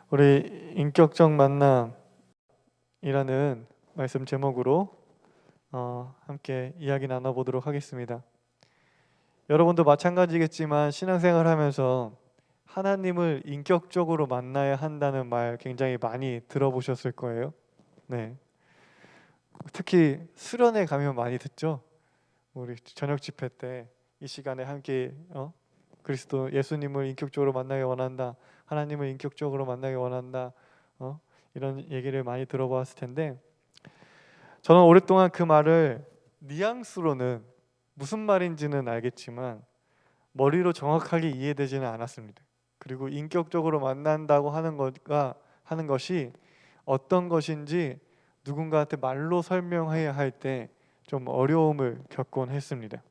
우리 인격적 만남이라는 말씀 제목으로 함께 이야기 나눠보도록 하겠습니다. 여러분도 마찬가지겠지만 신앙생활 하면서 하나님을 인격적으로 만나야 한다는 말 굉장히 많이 들어보셨을 거예요. 네. 특히 수련회 가면 많이 듣죠. 우리 저녁 집회 때 이 시간에 함께 그리스도 예수님을 인격적으로 만나기 원한다. 하나님을 인격적으로 만나기 원한다. 이런 얘기를 많이 들어봤을 텐데 저는 오랫동안 그 말을 뉘앙스로는 무슨 말인지는 알겠지만 머리로 정확하게 이해되지는 않았습니다. 그리고 인격적으로 만난다고 하는 것이 어떤 것인지 누군가한테 말로 설명해야 할 때 좀 어려움을 겪곤 했습니다.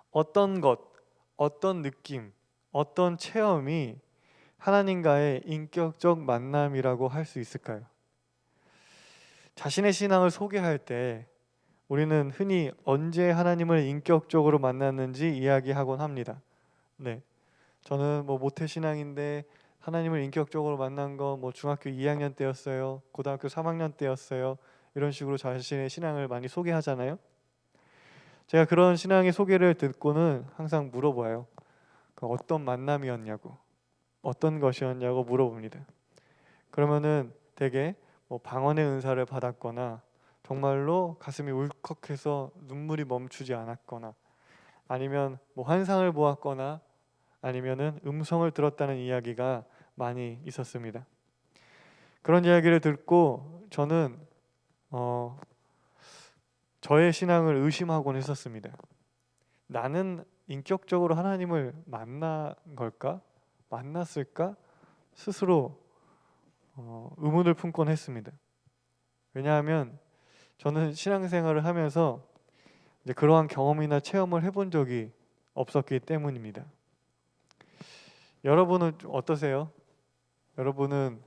어떤 것, 어떤 느낌, 어떤 체험이 하나님과의 인격적 만남이라고 할 수 있을까요? 자신의 신앙을 소개할 때 우리는 흔히 언제 하나님을 인격적으로 만났는지 이야기하곤 합니다. 네, 저는 모태 신앙인데 하나님을 인격적으로 만난 건 중학교 2학년 때였어요. 고등학교 3학년 때였어요. 이런 식으로 자신의 신앙을 많이 소개하잖아요. 제가 그런 신앙의 소개를 듣고는 항상 물어봐요. 어떤 만남이었냐고, 어떤 것이었냐고 물어봅니다. 그러면은 대개 방언의 은사를 받았거나 정말로 가슴이 울컥해서 눈물이 멈추지 않았거나 아니면 환상을 보았거나 아니면은 음성을 들었다는 이야기가 많이 있었습니다. 그런 이야기를 듣고 저는 저의 신앙을 의심하곤 했었습니다. 나는 인격적으로 하나님을 만난 걸까? 만났을까? 스스로 의문을 품곤 했습니다. 왜냐하면 저는 신앙생활을 하면서 이제 그러한 경험이나 체험을 해본 적이 없었기 때문입니다. 여러분은 어떠세요? 여러분은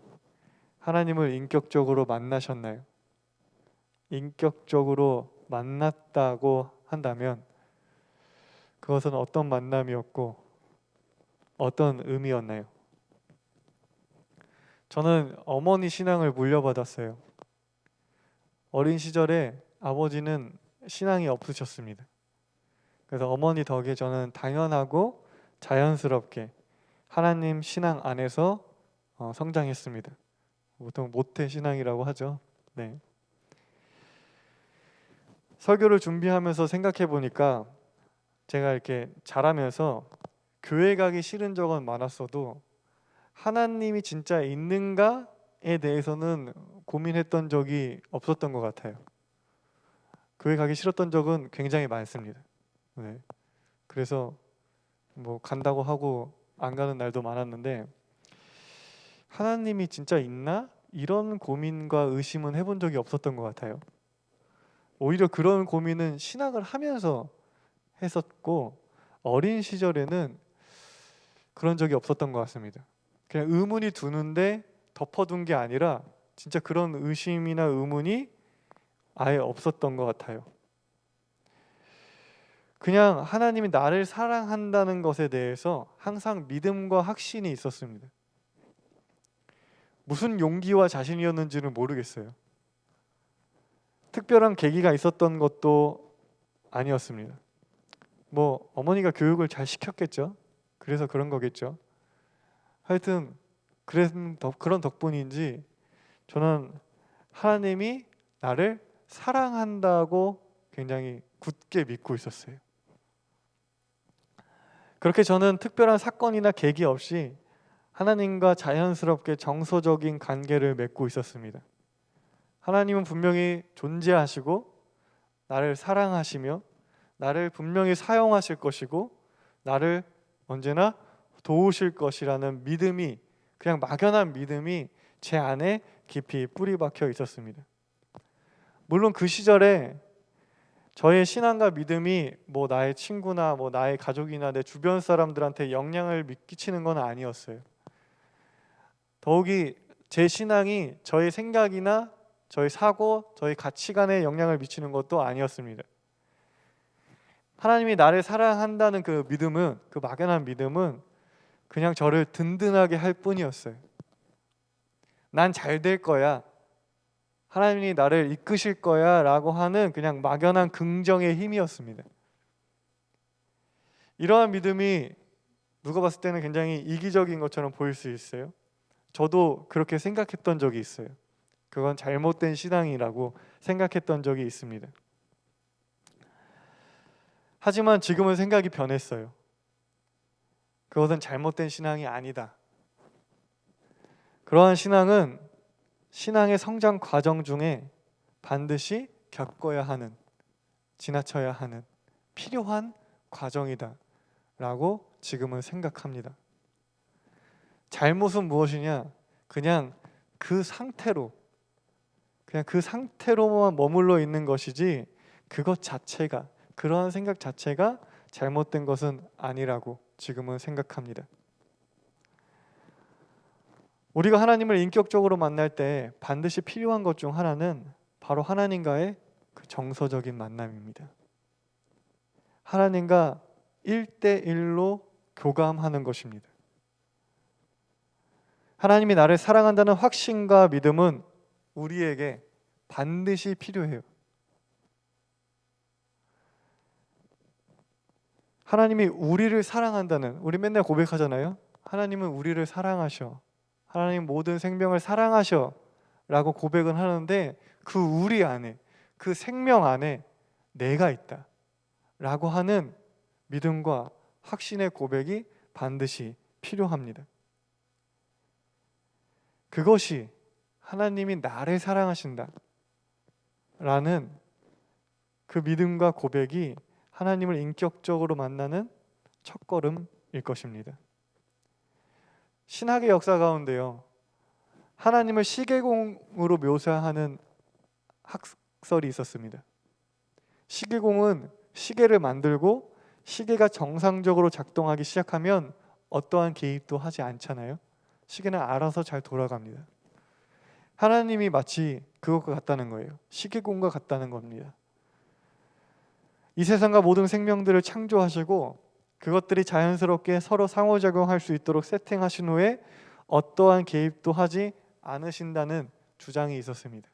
하나님을 인격적으로 만나셨나요? 인격적으로 만났다고 한다면 그것은 어떤 만남이었고 어떤 의미였나요? 저는 어머니 신앙을 물려받았어요. 어린 시절에 아버지는 신앙이 없으셨습니다. 그래서 어머니 덕에 저는 당연하고 자연스럽게 하나님 신앙 안에서 성장했습니다. 보통 모태 신앙이라고 하죠. 네. 설교를 준비하면서 생각해 보니까 제가 이렇게 자라면서 교회 가기 싫은 적은 많았어도 하나님이 진짜 있는가에 대해서는 고민했던 적이 없었던 것 같아요. 교회 가기 싫었던 적은 굉장히 많습니다. 네. 그래서 간다고 하고 안 가는 날도 많았는데 하나님이 진짜 있나? 이런 고민과 의심은 해본 적이 없었던 것 같아요. 오히려 그런 고민은 신학을 하면서 했었고 어린 시절에는 그런 적이 없었던 것 같습니다. 그냥 의문이 드는데 덮어둔 게 아니라 진짜 그런 의심이나 의문이 아예 없었던 것 같아요. 그냥 하나님이 나를 사랑한다는 것에 대해서 항상 믿음과 확신이 있었습니다. 무슨 용기와 자신이었는지는 모르겠어요. 특별한 계기가 있었던 것도 아니었습니다. 어머니가 교육을 잘 시켰겠죠. 그래서 그런 거겠죠. 하여튼 그런 덕분인지 저는 하나님이 나를 사랑한다고 굉장히 굳게 믿고 있었어요. 그렇게 저는 특별한 사건이나 계기 없이 하나님과 자연스럽게 정서적인 관계를 맺고 있었습니다. 하나님은 분명히 존재하시고 나를 사랑하시며 나를 분명히 사용하실 것이고 나를 언제나 도우실 것이라는 믿음이, 그냥 막연한 믿음이 제 안에 깊이 뿌리 박혀 있었습니다. 물론 그 시절에 저의 신앙과 믿음이 나의 친구나 나의 가족이나 내 주변 사람들한테 영향을 끼치는 건 아니었어요. 더욱이 제 신앙이 저의 생각이나 저의 사고, 저의 가치관에 영향을 미치는 것도 아니었습니다. 하나님이 나를 사랑한다는 그 믿음은, 그 막연한 믿음은 그냥 저를 든든하게 할 뿐이었어요. 난 잘 될 거야, 하나님이 나를 이끄실 거야 라고 하는 그냥 막연한 긍정의 힘이었습니다. 이러한 믿음이 누가 봤을 때는 굉장히 이기적인 것처럼 보일 수 있어요. 저도 그렇게 생각했던 적이 있어요. 그건 잘못된 신앙이라고 생각했던 적이 있습니다. 하지만 지금은 생각이 변했어요. 그것은 잘못된 신앙이 아니다. 그러한 신앙은 신앙의 성장 과정 중에 반드시 겪어야 하는, 지나쳐야 하는 필요한 과정이다 라고 지금은 생각합니다. 잘못은 무엇이냐? 그냥 그 상태로만 머물러 있는 것이지 그것 자체가, 그러한 생각 자체가 잘못된 것은 아니라고 지금은 생각합니다. 우리가 하나님을 인격적으로 만날 때 반드시 필요한 것 중 하나는 바로 하나님과의 그 정서적인 만남입니다. 하나님과 1대1로 교감하는 것입니다. 하나님이 나를 사랑한다는 확신과 믿음은 우리에게 반드시 필요해요. 하나님이 우리를 사랑한다는, 우리 맨날 고백하잖아요. 하나님은 우리를 사랑하셔, 하나님 모든 생명을 사랑하셔 라고 고백은 하는데, 그 우리 안에, 그 생명 안에 내가 있다 라고 하는 믿음과 확신의 고백이 반드시 필요합니다. 그것이 하나님이 나를 사랑하신다 라는 그 믿음과 고백이 하나님을 인격적으로 만나는 첫걸음일 것입니다. 신학의 역사 가운데요, 하나님을 시계공으로 묘사하는 학설이 있었습니다. 시계공은 시계를 만들고 시계가 정상적으로 작동하기 시작하면 어떠한 개입도 하지 않잖아요. 시계는 알아서 잘 돌아갑니다. 하나님이 마치 그것과 같다는 거예요. 시계공과 같다는 겁니다. 이 세상과 모든 생명들을 창조하시고 그것들이 자연스럽게 서로 상호작용할 수 있도록 세팅하신 후에 어떠한 개입도 하지 않으신다는 주장이 있었습니다.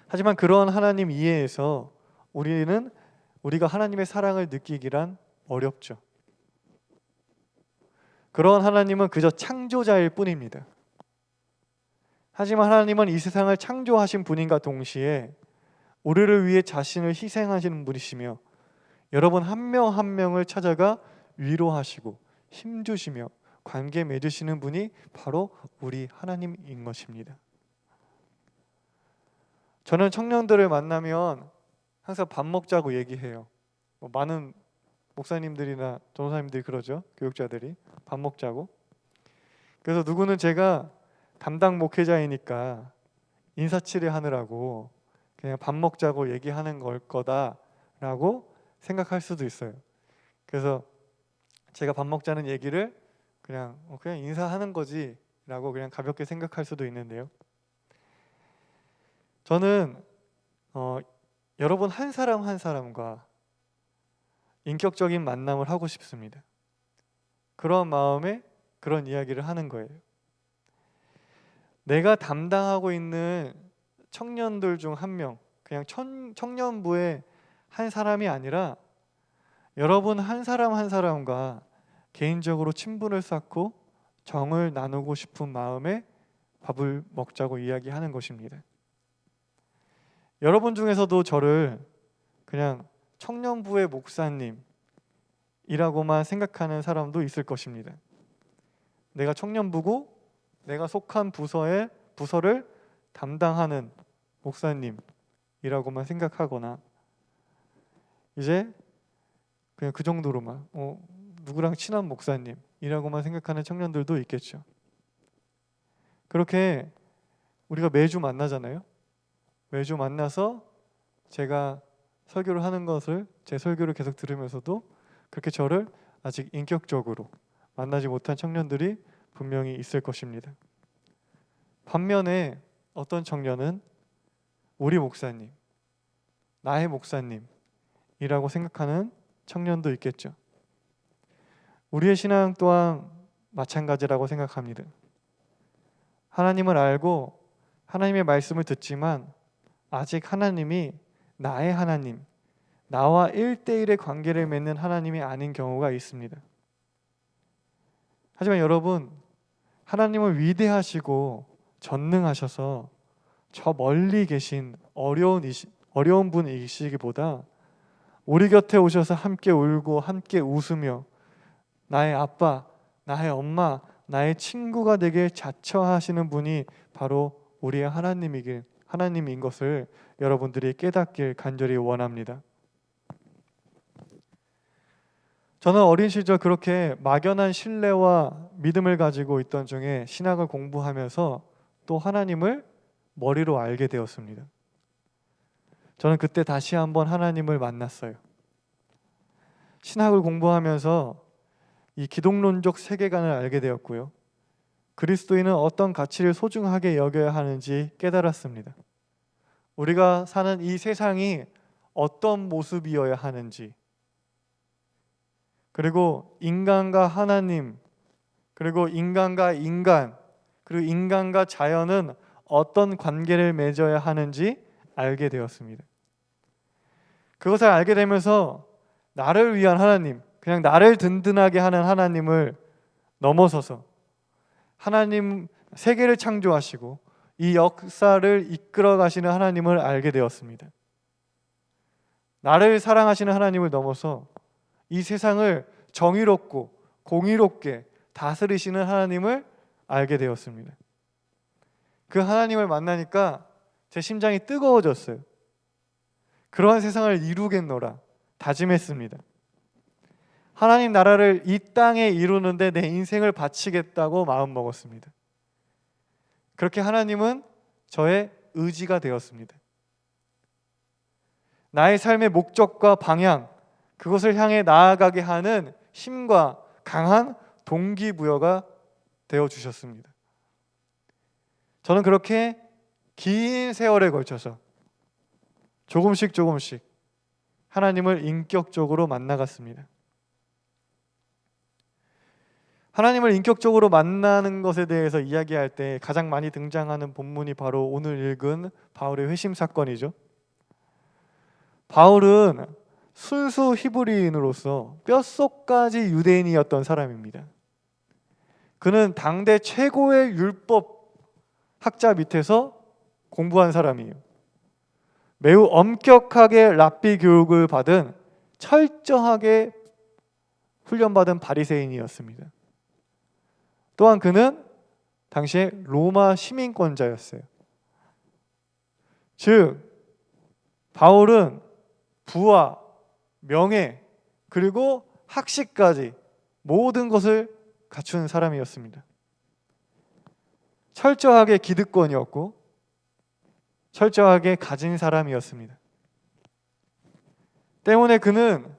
하지만 그러한 하나님 이해에서 우리가 하나님의 사랑을 느끼기란 어렵죠. 그러한 하나님은 그저 창조자일 뿐입니다. 하지만 하나님은 이 세상을 창조하신 분인가 동시에 우리를 위해 자신을 희생하시는 분이시며, 여러분 한 명 한 명을 찾아가 위로하시고 힘주시며 관계 맺으시는 분이 바로 우리 하나님인 것입니다. 저는 청년들을 만나면 항상 밥 먹자고 얘기해요. 많은 목사님들이나 전도사님들이 그러죠. 교육자들이 밥 먹자고. 그래서 누구는 제가 담당 목회자이니까 인사치레 하느라고 그냥 밥 먹자고 얘기하는 걸 거다라고 생각할 수도 있어요. 그래서 제가 밥 먹자는 얘기를 그냥 인사하는 거지라고 그냥 가볍게 생각할 수도 있는데요. 저는 여러분 한 사람 한 사람과 인격적인 만남을 하고 싶습니다. 그런 마음에 그런 이야기를 하는 거예요. 내가 담당하고 있는 청년들 중 한 명, 그냥 청년부의 한 사람이 아니라 여러분 한 사람 한 사람과 개인적으로 친분을 쌓고 정을 나누고 싶은 마음에 밥을 먹자고 이야기하는 것입니다. 여러분 중에서도 저를 그냥 청년부의 목사님이라고만 생각하는 사람도 있을 것입니다. 내가 청년부고 내가 속한 부서를 담당하는 목사님이라고만 생각하거나 이제 그냥 그 정도로만 누구랑 친한 목사님이라고만 생각하는 청년들도 있겠죠. 그렇게 우리가 매주 만나잖아요. 매주 만나서 제가 설교를 하는 것을, 제 설교를 계속 들으면서도 그렇게 저를 아직 인격적으로 만나지 못한 청년들이 분명히 있을 것입니다. 반면에 어떤 청년은 우리 목사님, 나의 목사님이라고 생각하는 청년도 있겠죠. 우리의 신앙 또한 마찬가지라고 생각합니다. 하나님을 알고 하나님의 말씀을 듣지만 아직 하나님이 나의 하나님, 나와 1대1의 관계를 맺는 하나님이 아닌 경우가 있습니다. 하지만 여러분, 하나님은 위대하시고 전능하셔서 저 멀리 계신 어려운 분이시기보다 우리 곁에 오셔서 함께 울고 함께 웃으며 나의 아빠, 나의 엄마, 나의 친구가 되길 자처하시는 분이 바로 우리의 하나님인 것을 여러분들이 깨닫길 간절히 원합니다. 저는 어린 시절 그렇게 막연한 신뢰와 믿음을 가지고 있던 중에 신학을 공부하면서 또 하나님을 머리로 알게 되었습니다. 저는 그때 다시 한번 하나님을 만났어요. 신학을 공부하면서 이 기독론적 세계관을 알게 되었고요. 그리스도인은 어떤 가치를 소중하게 여겨야 하는지 깨달았습니다. 우리가 사는 이 세상이 어떤 모습이어야 하는지, 그리고 인간과 하나님, 그리고 인간과 인간, 그리고 인간과 자연은 어떤 관계를 맺어야 하는지 알게 되었습니다. 그것을 알게 되면서 나를 위한 하나님, 그냥 나를 든든하게 하는 하나님을 넘어서서 하나님, 세계를 창조하시고 이 역사를 이끌어 가시는 하나님을 알게 되었습니다. 나를 사랑하시는 하나님을 넘어서 이 세상을 정의롭고 공의롭게 다스리시는 하나님을 알게 되었습니다. 그 하나님을 만나니까 제 심장이 뜨거워졌어요. 그러한 세상을 이루겠노라 다짐했습니다. 하나님 나라를 이 땅에 이루는데 내 인생을 바치겠다고 마음먹었습니다. 그렇게 하나님은 저의 의지가 되었습니다. 나의 삶의 목적과 방향, 그것을 향해 나아가게 하는 힘과 강한 동기부여가 되어주셨습니다. 저는 그렇게 긴 세월에 걸쳐서 조금씩 하나님을 인격적으로 만나갔습니다. 하나님을 인격적으로 만나는 것에 대해서 이야기할 때 가장 많이 등장하는 본문이 바로 오늘 읽은 바울의 회심 사건이죠. 바울은 순수 히브리인으로서 뼛속까지 유대인이었던 사람입니다. 그는 당대 최고의 율법 학자 밑에서 공부한 사람이에요. 매우 엄격하게 랍비 교육을 받은 철저하게 훈련받은 바리새인이었습니다. 또한 그는 당시에 로마 시민권자였어요. 즉 바울은 부와 명예 그리고 학식까지 모든 것을 갖춘 사람이었습니다. 철저하게 기득권이었고 철저하게 가진 사람이었습니다. 때문에 그는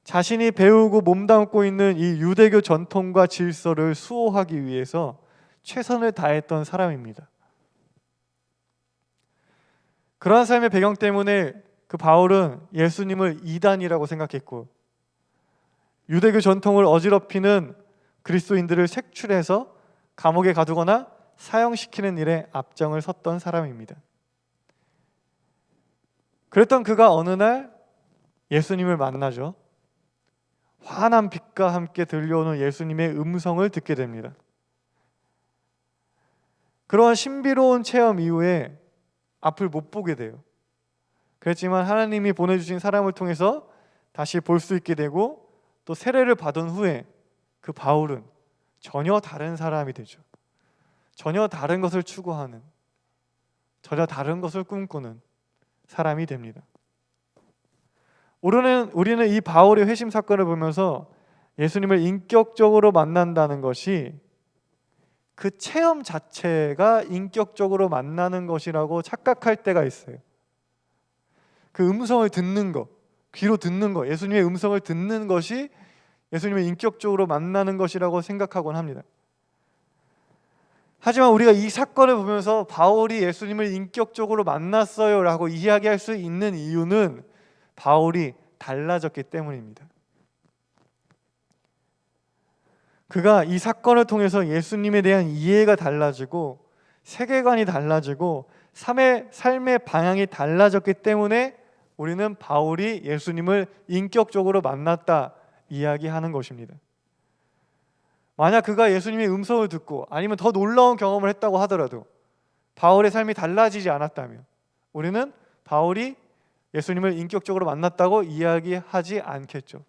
자신이 배우고 몸담고 있는 이 유대교 전통과 질서를 수호하기 위해서 최선을 다했던 사람입니다. 그러한 삶의 배경 때문에 그 바울은 예수님을 이단이라고 생각했고 유대교 전통을 어지럽히는 그리스도인들을 색출해서 감옥에 가두거나 사형시키는 일에 앞장을 섰던 사람입니다. 그랬던 그가 어느 날 예수님을 만나죠. 환한 빛과 함께 들려오는 예수님의 음성을 듣게 됩니다. 그러한 신비로운 체험 이후에 앞을 못 보게 돼요. 그렇지만 하나님이 보내주신 사람을 통해서 다시 볼 수 있게 되고 또 세례를 받은 후에 그 바울은 전혀 다른 사람이 되죠. 전혀 다른 것을 추구하는, 전혀 다른 것을 꿈꾸는 사람이 됩니다. 우리는 이 바울의 회심 사건을 보면서 예수님을 인격적으로 만난다는 것이 그 체험 자체가 인격적으로 만나는 것이라고 착각할 때가 있어요. 그 음성을 듣는 것, 귀로 듣는 것, 예수님의 음성을 듣는 것이 예수님을 인격적으로 만나는 것이라고 생각하곤 합니다. 하지만 우리가 이 사건을 보면서 바울이 예수님을 인격적으로 만났어요 라고 이야기할 수 있는 이유는 바울이 달라졌기 때문입니다. 그가 이 사건을 통해서 예수님에 대한 이해가 달라지고 세계관이 달라지고 삶의 방향이 달라졌기 때문에 우리는 바울이 예수님을 인격적으로 만났다 이야기하는 것입니다. 만약 그가 예수님의 음성을 듣고 아니면 더 놀라운 경험을 했다고 하더라도 바울의 삶이 달라지지 않았다면 우리는 바울이 예수님을 인격적으로 만났다고 이야기하지 않겠죠.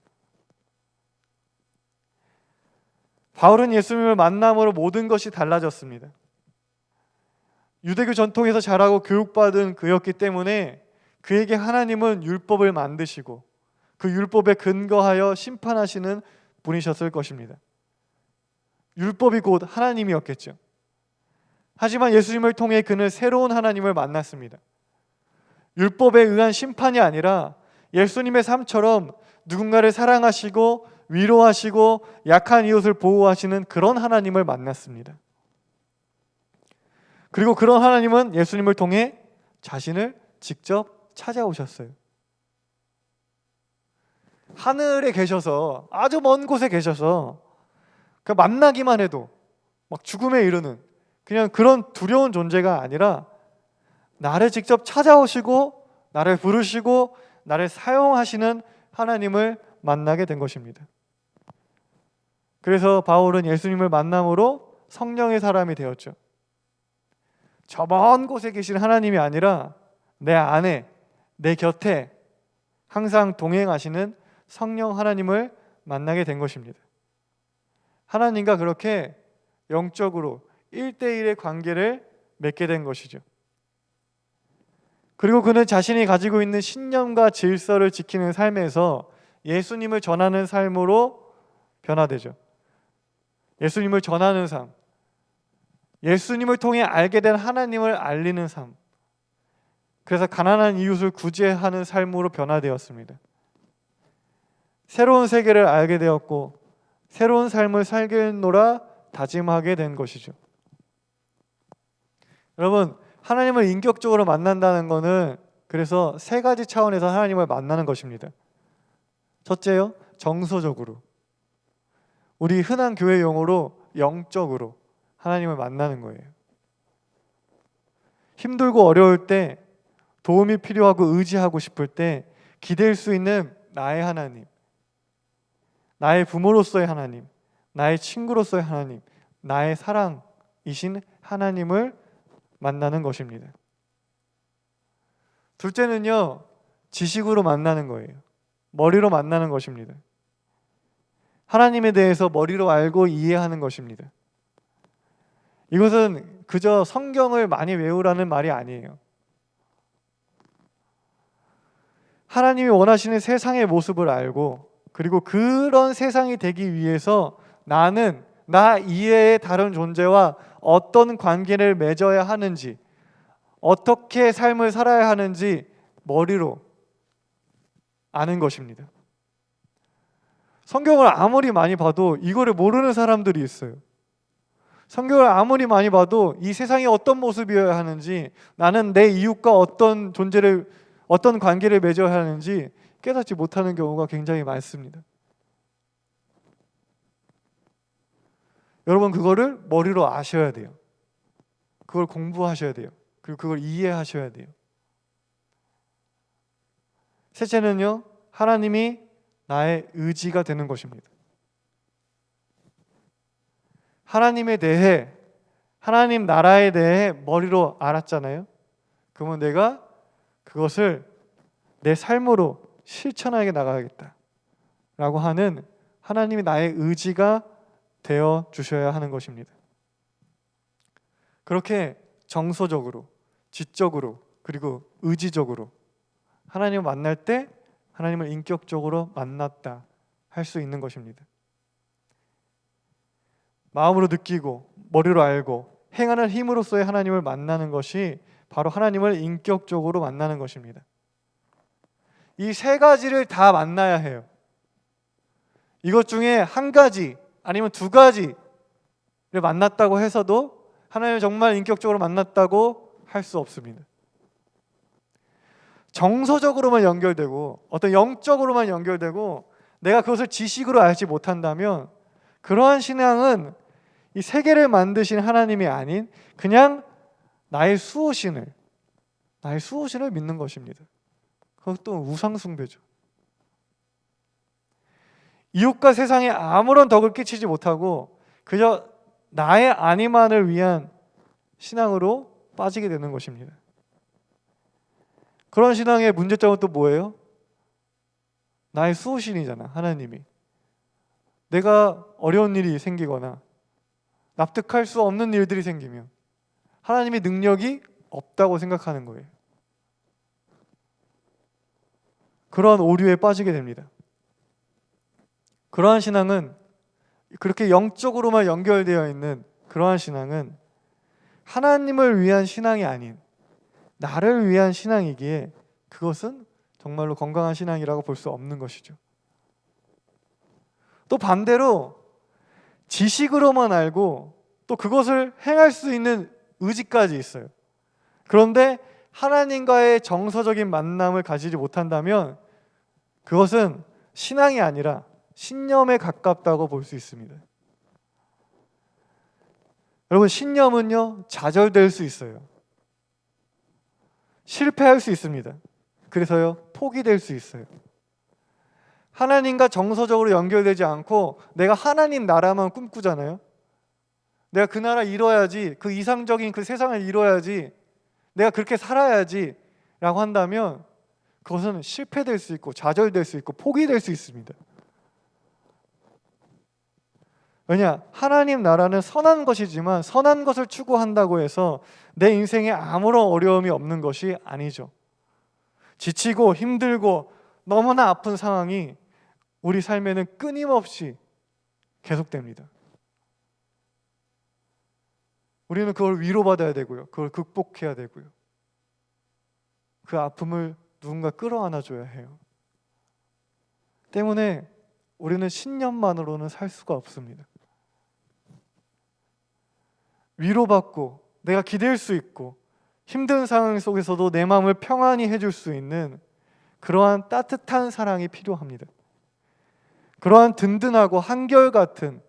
바울은 예수님을 만남으로 모든 것이 달라졌습니다. 유대교 전통에서 자라고 교육받은 그였기 때문에 그에게 하나님은 율법을 만드시고 그 율법에 근거하여 심판하시는 분이셨을 것입니다. 율법이 곧 하나님이었겠죠. 하지만 예수님을 통해 그는 새로운 하나님을 만났습니다. 율법에 의한 심판이 아니라 예수님의 삶처럼 누군가를 사랑하시고 위로하시고 약한 이웃을 보호하시는 그런 하나님을 만났습니다. 그리고 그런 하나님은 예수님을 통해 자신을 직접 찾아오셨어요. 하늘에 계셔서, 아주 먼 곳에 계셔서 만나기만 해도 막 죽음에 이르는 그냥 그런 두려운 존재가 아니라 나를 직접 찾아오시고 나를 부르시고 나를 사용하시는 하나님을 만나게 된 것입니다. 그래서 바울은 예수님을 만남으로 성령의 사람이 되었죠. 저 먼 곳에 계신 하나님이 아니라 내 안에, 내 곁에 항상 동행하시는 성령 하나님을 만나게 된 것입니다. 하나님과 그렇게 영적으로 1대1의 관계를 맺게 된 것이죠. 그리고 그는 자신이 가지고 있는 신념과 질서를 지키는 삶에서 예수님을 전하는 삶으로 변화되죠. 예수님을 전하는 삶, 예수님을 통해 알게 된 하나님을 알리는 삶, 그래서 가난한 이웃을 구제하는 삶으로 변화되었습니다. 새로운 세계를 알게 되었고 새로운 삶을 살겠노라 다짐하게 된 것이죠. 여러분, 하나님을 인격적으로 만난다는 것은 그래서 세 가지 차원에서 하나님을 만나는 것입니다. 첫째요, 정서적으로. 우리 흔한 교회 용어로 영적으로 하나님을 만나는 거예요. 힘들고 어려울 때, 도움이 필요하고 의지하고 싶을 때 기댈 수 있는 나의 하나님, 나의 부모로서의 하나님, 나의 친구로서의 하나님, 나의 사랑이신 하나님을 만나는 것입니다. 둘째는요, 지식으로 만나는 거예요. 머리로 만나는 것입니다. 하나님에 대해서 머리로 알고 이해하는 것입니다. 이것은 그저 성경을 많이 외우라는 말이 아니에요. 하나님이 원하시는 세상의 모습을 알고 그리고 그런 세상이 되기 위해서 나는 나 이외의 다른 존재와 어떤 관계를 맺어야 하는지, 어떻게 삶을 살아야 하는지 머리로 아는 것입니다. 성경을 아무리 많이 봐도 이거를 모르는 사람들이 있어요. 성경을 아무리 많이 봐도 이 세상이 어떤 모습이어야 하는지, 나는 내 이웃과 어떤 관계를 맺어야 하는지 깨닫지 못하는 경우가 굉장히 많습니다. 여러분, 그거를 머리로 아셔야 돼요. 그걸 공부하셔야 돼요. 그리고 그걸 이해하셔야 돼요. 셋째는요, 하나님이 나의 의지가 되는 것입니다. 하나님에 대해, 하나님 나라에 대해 머리로 알았잖아요. 그러면 내가 그것을 내 삶으로 실천하게 나가야겠다 라고 하는 하나님이 나의 의지가 되어 주셔야 하는 것입니다. 그렇게 정서적으로, 지적으로, 그리고 의지적으로 하나님을 만날 때 하나님을 인격적으로 만났다 할 수 있는 것입니다. 마음으로 느끼고 머리로 알고 행하는 힘으로써의 하나님을 만나는 것이 바로 하나님을 인격적으로 만나는 것입니다. 이 세 가지를 다 만나야 해요. 이것 중에 한 가지 아니면 두 가지를 만났다고 해서도 하나님을 정말 인격적으로 만났다고 할 수 없습니다. 정서적으로만 연결되고 어떤 영적으로만 연결되고 내가 그것을 지식으로 알지 못한다면 그러한 신앙은 이 세계를 만드신 하나님이 아닌 그냥 나의 수호신을 믿는 것입니다. 그것도 우상 숭배죠. 이웃과 세상에 아무런 덕을 끼치지 못하고 그저 나의 안위만을 위한 신앙으로 빠지게 되는 것입니다. 그런 신앙의 문제점은 또 뭐예요? 나의 수호신이잖아, 하나님이. 내가 어려운 일이 생기거나 납득할 수 없는 일들이 생기면 하나님의 능력이 없다고 생각하는 거예요. 그러한 오류에 빠지게 됩니다. 그러한 신앙은, 그렇게 영적으로만 연결되어 있는 그러한 신앙은 하나님을 위한 신앙이 아닌 나를 위한 신앙이기에 그것은 정말로 건강한 신앙이라고 볼 수 없는 것이죠. 또 반대로 지식으로만 알고 또 그것을 행할 수 있는 의지까지 있어요. 그런데 하나님과의 정서적인 만남을 가지지 못한다면 그것은 신앙이 아니라 신념에 가깝다고 볼 수 있습니다. 여러분, 신념은요, 좌절될 수 있어요. 실패할 수 있습니다. 그래서요, 포기될 수 있어요. 하나님과 정서적으로 연결되지 않고 내가 하나님 나라만 꿈꾸잖아요. 내가 그 나라 이뤄야지, 그 이상적인 그 세상을 이뤄야지, 내가 그렇게 살아야지 라고 한다면 그것은 실패될 수 있고 좌절될 수 있고 포기될 수 있습니다. 왜냐? 하나님 나라는 선한 것이지만 선한 것을 추구한다고 해서 내 인생에 아무런 어려움이 없는 것이 아니죠. 지치고 힘들고 너무나 아픈 상황이 우리 삶에는 끊임없이 계속됩니다. 우리는 그걸 위로받아야 되고요. 그걸 극복해야 되고요. 그 아픔을 누군가 끌어안아줘야 해요. 때문에 우리는 신념만으로는 살 수가 없습니다. 위로받고 내가 기댈 수 있고 힘든 상황 속에서도 내 마음을 평안히 해줄 수 있는 그러한 따뜻한 사랑이 필요합니다. 그러한 든든하고 한결같은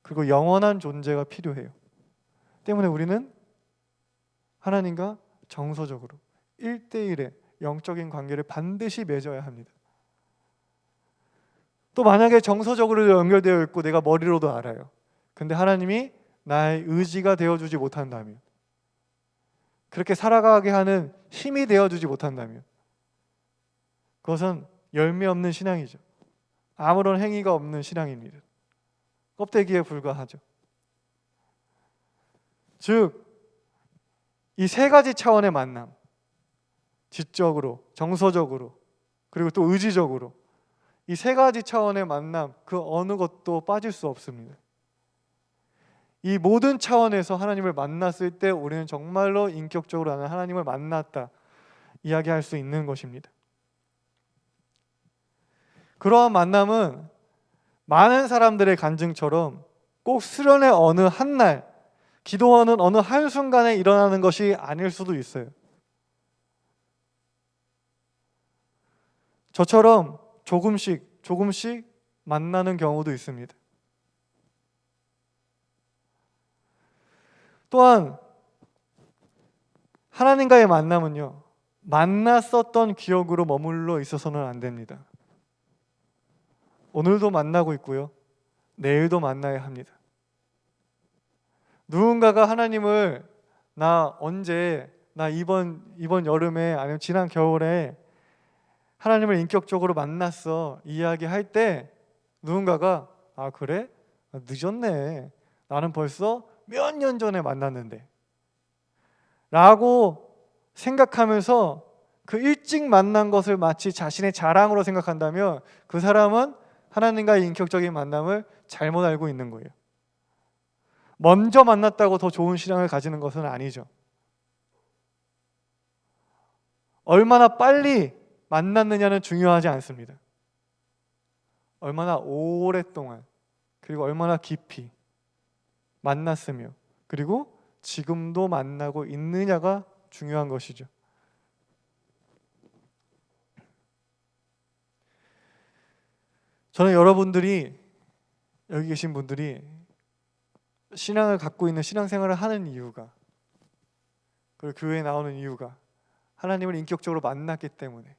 그리고 영원한 존재가 필요해요. 때문에 우리는 하나님과 정서적으로 1대1의 영적인 관계를 반드시 맺어야 합니다. 또 만약에 정서적으로 연결되어 있고 내가 머리로도 알아요. 근데 하나님이 나의 의지가 되어주지 못한다면, 그렇게 살아가게 하는 힘이 되어주지 못한다면 그것은 열매 없는 신앙이죠. 아무런 행위가 없는 신앙입니다. 껍데기에 불과하죠. 즉, 이 세 가지 차원의 만남, 지적으로, 정서적으로, 그리고 또 의지적으로, 이 세 가지 차원의 만남, 그 어느 것도 빠질 수 없습니다. 이 모든 차원에서 하나님을 만났을 때 우리는 정말로 인격적으로 나는 하나님을 만났다 이야기할 수 있는 것입니다. 그러한 만남은 많은 사람들의 간증처럼 꼭 수련의 어느 한날, 기도하는 어느 한순간에 일어나는 것이 아닐 수도 있어요. 저처럼 조금씩 만나는 경우도 있습니다. 또한 하나님과의 만남은요, 만났었던 기억으로 머물러 있어서는 안 됩니다. 오늘도 만나고 있고요, 내일도 만나야 합니다. 누군가가 하나님을 나 이번 여름에 아니면 지난 겨울에 하나님을 인격적으로 만났어 이야기할 때 누군가가 아 그래? 늦었네. 나는 벌써 몇 년 전에 만났는데 라고 생각하면서 그 일찍 만난 것을 마치 자신의 자랑으로 생각한다면 그 사람은 하나님과의 인격적인 만남을 잘못 알고 있는 거예요. 먼저 만났다고 더 좋은 신앙을 가지는 것은 아니죠. 얼마나 빨리 만났느냐는 중요하지 않습니다. 얼마나 오랫동안 그리고 얼마나 깊이 만났으며 그리고 지금도 만나고 있느냐가 중요한 것이죠. 저는 여러분들이, 여기 계신 분들이 신앙을 갖고 있는 신앙생활을 하는 이유가 그리고 교회에 나오는 이유가 하나님을 인격적으로 만났기 때문에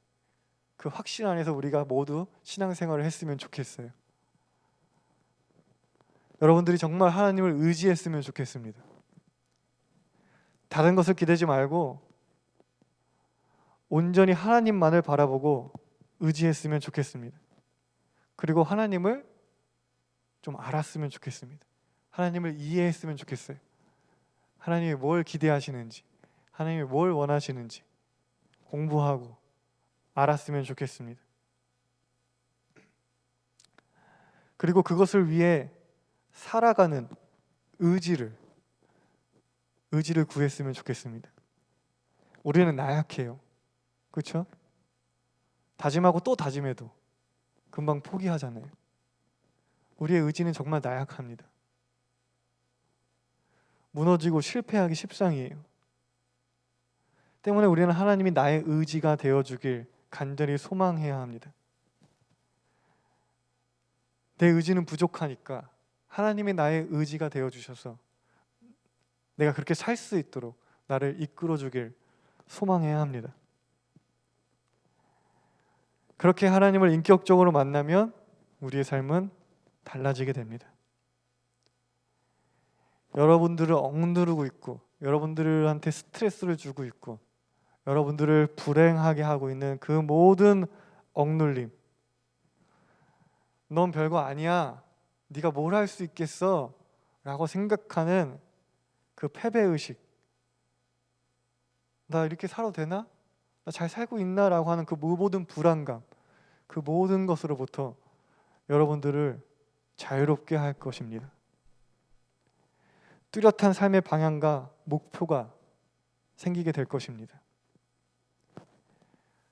그 확신 안에서 우리가 모두 신앙생활을 했으면 좋겠어요. 여러분들이 정말 하나님을 의지했으면 좋겠습니다. 다른 것을 기대지 말고 온전히 하나님만을 바라보고 의지했으면 좋겠습니다. 그리고 하나님을 좀 알았으면 좋겠습니다. 하나님을 이해했으면 좋겠어요. 하나님이 뭘 기대하시는지, 하나님이 뭘 원하시는지 공부하고 알았으면 좋겠습니다. 그리고 그것을 위해 살아가는 의지를 구했으면 좋겠습니다. 우리는 나약해요. 그렇죠? 다짐하고 또 다짐해도 금방 포기하잖아요. 우리의 의지는 정말 나약합니다. 무너지고 실패하기 십상이에요. 때문에 우리는 하나님이 나의 의지가 되어주길 간절히 소망해야 합니다. 내 의지는 부족하니까 하나님이 나의 의지가 되어주셔서 내가 그렇게 살 수 있도록 나를 이끌어주길 소망해야 합니다. 그렇게 하나님을 인격적으로 만나면 우리의 삶은 달라지게 됩니다. 여러분들을 억누르고 있고 여러분들한테 스트레스를 주고 있고 여러분들을 불행하게 하고 있는 그 모든 억눌림, 넌 별거 아니야, 네가 뭘 할 수 있겠어 라고 생각하는 그 패배의식, 나 이렇게 살아도 되나? 나 잘 살고 있나? 라고 하는 그 모든 불안감, 그 모든 것으로부터 여러분들을 자유롭게 할 것입니다. 뚜렷한 삶의 방향과 목표가 생기게 될 것입니다.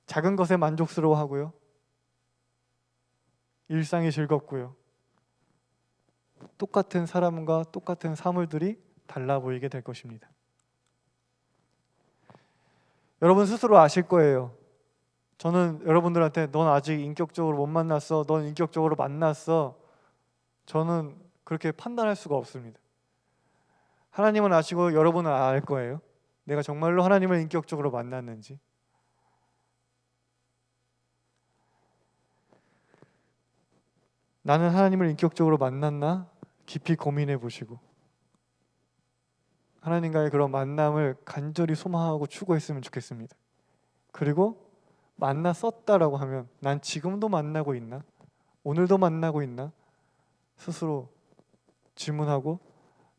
작은 것에 만족스러워하고요, 일상이 즐겁고요, 똑같은 사람과 똑같은 사물들이 달라 보이게 될 것입니다. 여러분 스스로 아실 거예요. 저는 여러분들한테 넌 아직 인격적으로 못 만났어, 넌 인격적으로 만났어, 저는 그렇게 판단할 수가 없습니다. 하나님은 아시고 여러분은 알 거예요. 내가 정말로 하나님을 인격적으로 만났는지. 나는 하나님을 인격적으로 만났나? 깊이 고민해 보시고 하나님과의 그런 만남을 간절히 소망하고 추구했으면 좋겠습니다. 그리고 만났었다라고 하면 난 지금도 만나고 있나? 오늘도 만나고 있나? 스스로 질문하고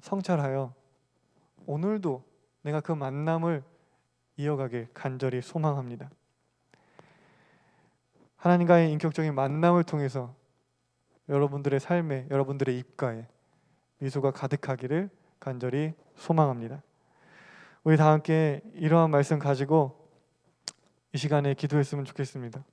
성찰하여 오늘도 내가 그 만남을 이어가길 간절히 소망합니다. 하나님과의 인격적인 만남을 통해서 여러분들의 삶에, 여러분들의 입가에 미소가 가득하기를 간절히 소망합니다. 우리 다 함께 이러한 말씀 가지고 이 시간에 기도했으면 좋겠습니다.